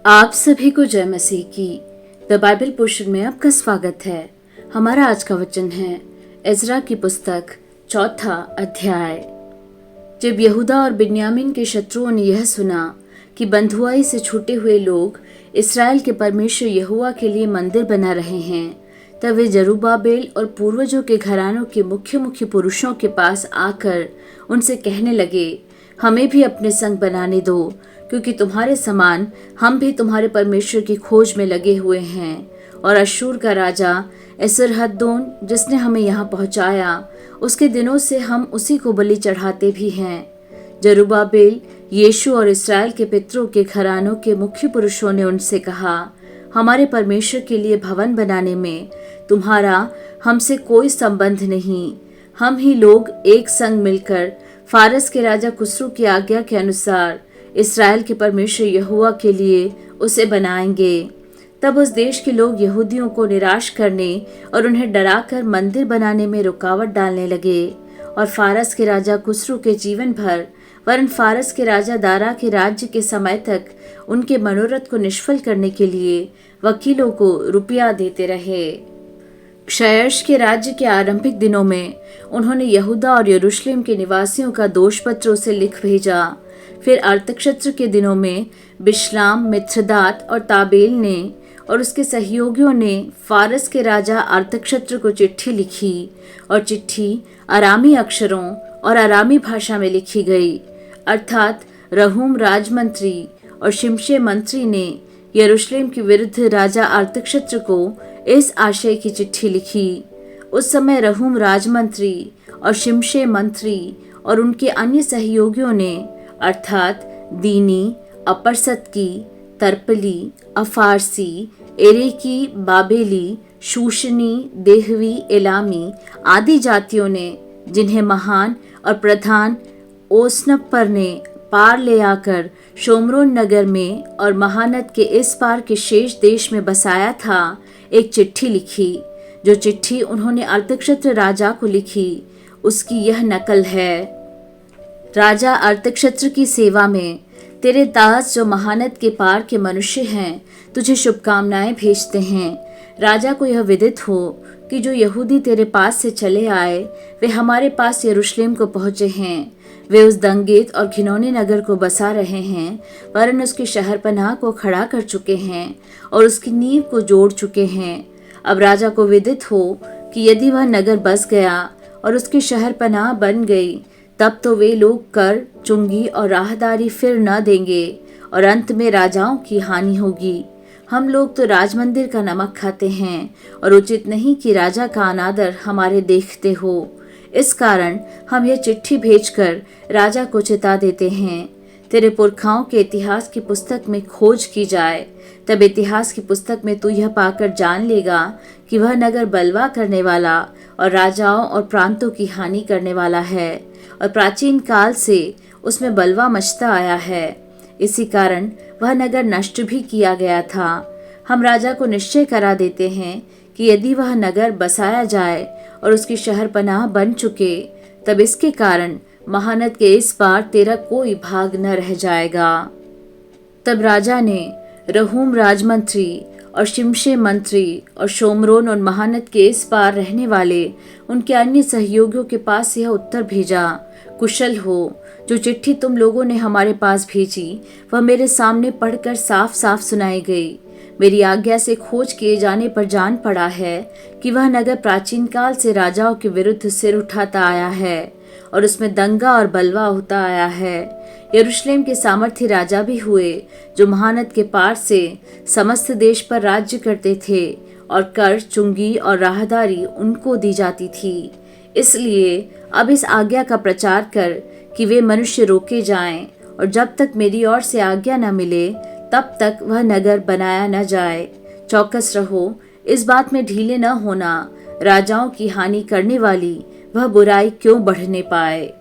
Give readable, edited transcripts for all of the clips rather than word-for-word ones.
आप सभी को जय मसीह की द बाइबल पोर्शन में आपका स्वागत है। हमारा आज का वचन है एजरा की पुस्तक 4 अध्याय। जब यहूदा और बिन्यामीन के शत्रुओं ने यह सुना कि बंधुआई से छूटे हुए लोग इस्राएल के परमेश्वर यहोवा के लिए मंदिर बना रहे हैं, तब वे जरुब्बाबेल और पूर्वजों के घरानों के मुख्य मुख्य पुरुषों के पास आकर उनसे कहने लगे, हमें भी अपने संग बनाने दो, क्योंकि तुम्हारे समान हम भी तुम्हारे परमेश्वर की खोज में लगे हुए हैं। और अश्शूर का राजा एसरहद्दोन जिसने हमें यहाँ पहुँचाया, उसके दिनों से हम उसी को बलि चढ़ाते भी हैं। जरुब्बाबेल, यीशु और इस्राएल के पितरों के घरानों के मुख्य पुरुषों ने उनसे कहा, हमारे परमेश्वर के लिए भवन बनाने में तुम्हारा हमसे कोई संबंध नहीं। हम ही लोग एक संग मिलकर फारस के राजा खुसरू की आज्ञा के अनुसार इस्राएल के परमेश्वर यहोवा के लिए उसे बनाएंगे। तब उस देश के लोग यहूदियों को निराश करने और उन्हें डराकर मंदिर बनाने में रुकावट डालने लगे। और फारस के राजा खुसरू के जीवन भर वरन फारस के राजा दारा के राज्य के समय तक उनके मनोरथ को निष्फल करने के लिए वकीलों को रुपया देते रहे। क्षयर्ष के राज्य के आरंभिक दिनों में उन्होंने यहूदा और यरूशलेम के निवासियों का दोष पत्र उसे लिख भेजा। फिर अर्थक्षेत्र के दिनों में बिश्लाम, मिथ्रदात और ताबेल ने और उसके सहयोगियों ने फारस के राजा अर्थक्षेत्र को चिट्ठी लिखी, और चिट्ठी अरामी अक्षरों और अरामी भाषा में लिखी गई। अर्थात रहूम राजमंत्री और शिमशे मंत्री ने यरूशलेम के विरुद्ध राजा अर्थक्षेत्र को इस आशय की चिट्ठी लिखी। उस समय रहूम राजमंत्री और शिमशे मंत्री और उनके अन्य सहयोगियों ने अर्थात दीनी, अपरसतकी, तर्पली, अफारसी, एरेकी, बाबेली, शूशनी, देहवी, एलामी आदि जातियों ने, जिन्हें महान और प्रधान ओसनप्पर ने पार ले आकर शोमरोन नगर में और महानद के इस पार के शेष देश में बसाया था, एक चिट्ठी लिखी। जो चिट्ठी उन्होंने अर्थक्षेत्र राजा को लिखी, उसकी यह नकल है। राजा अर्थक्षेत्र की सेवा में तेरे दास जो महानद के पार के मनुष्य हैं, तुझे शुभकामनाएं भेजते हैं। राजा को यह विदित हो कि जो यहूदी तेरे पास से चले आए, वे हमारे पास यरूशलेम को पहुँचे हैं। वे उस दंगेत और घिनौने नगर को बसा रहे हैं, वरन उसकी शहरपनाह को खड़ा कर चुके हैं और उसकी नींव को जोड़ चुके हैं। अब राजा को विदित हो कि यदि वह नगर बस गया और उसकी शहरपनाह बन गई, तब तो वे लोग कर, चुंगी और राहदारी फिर न देंगे और अंत में राजाओं की हानि होगी। हम लोग तो राजमंदिर का नमक खाते हैं और उचित नहीं कि राजा का अनादर हमारे देखते हो। इस कारण हम यह चिट्ठी भेजकर राजा को चिता देते हैं, तेरे पुरखाओं के इतिहास की पुस्तक में खोज की जाए। तब इतिहास की पुस्तक में तू यह पाकर जान लेगा कि वह नगर बलवा करने वाला और राजाओं और प्रांतों की हानि करने वाला है, और प्राचीन काल से उसमें बलवा मचता आया है। इसी कारण वह नगर नष्ट भी किया गया था। हम राजा को निश्चय करा देते हैं कि यदि वह नगर बसाया जाए और उसकी शहरपनाह बन चुके, तब इसके कारण महानद के इस पार तेरा कोई भाग न रह जाएगा। तब राजा ने रहूम राजमंत्री और शिमशे मंत्री और शोमरोन और महानद के इस पार रहने वाले उनके अन्य सहयोगियों के पास यह उत्तर भेजा, कुशल हो। जो चिट्ठी तुम लोगों ने हमारे पास भेजी, वह मेरे सामने पढ़कर साफ साफ सुनाई गई। मेरी आज्ञा से खोज किए जाने पर जान पड़ा है कि वह नगर प्राचीन काल से राजाओं के विरुद्ध सिर उठाता आया है और उसमें दंगा और बलवा होता आया है। यरूशलेम के सामर्थी राजा भी हुए, जो महानद के पार से समस्त देश पर राज्य करते थे, और कर, चुंगी और राहदारी उनको दी जाती थी। इसलिए अब इस आज्ञा का प्रचार कर कि वे मनुष्य रोके जाएं, और जब तक मेरी ओर से आज्ञा न मिले तब तक वह नगर बनाया न जाए। चौकस रहो, इस बात में ढीले न होना, राजाओं की हानि करने वाली वह बुराई क्यों बढ़ने पाए।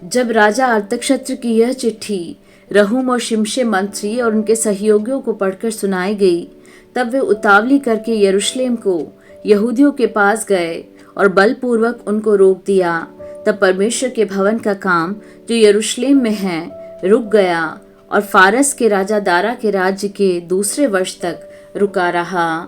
जब राजा अर्थक्षेत्र की यह चिट्ठी रहूम और शिमशे मंत्री और उनके सहयोगियों को पढ़कर सुनाई गई, तब वे उतावली करके यरूशलेम को यहूदियों के पास गए और बलपूर्वक उनको रोक दिया। तब परमेश्वर के भवन का काम जो यरूशलेम में है रुक गया और फारस के राजा दारा के राज्य के दूसरे वर्ष तक रुका रहा।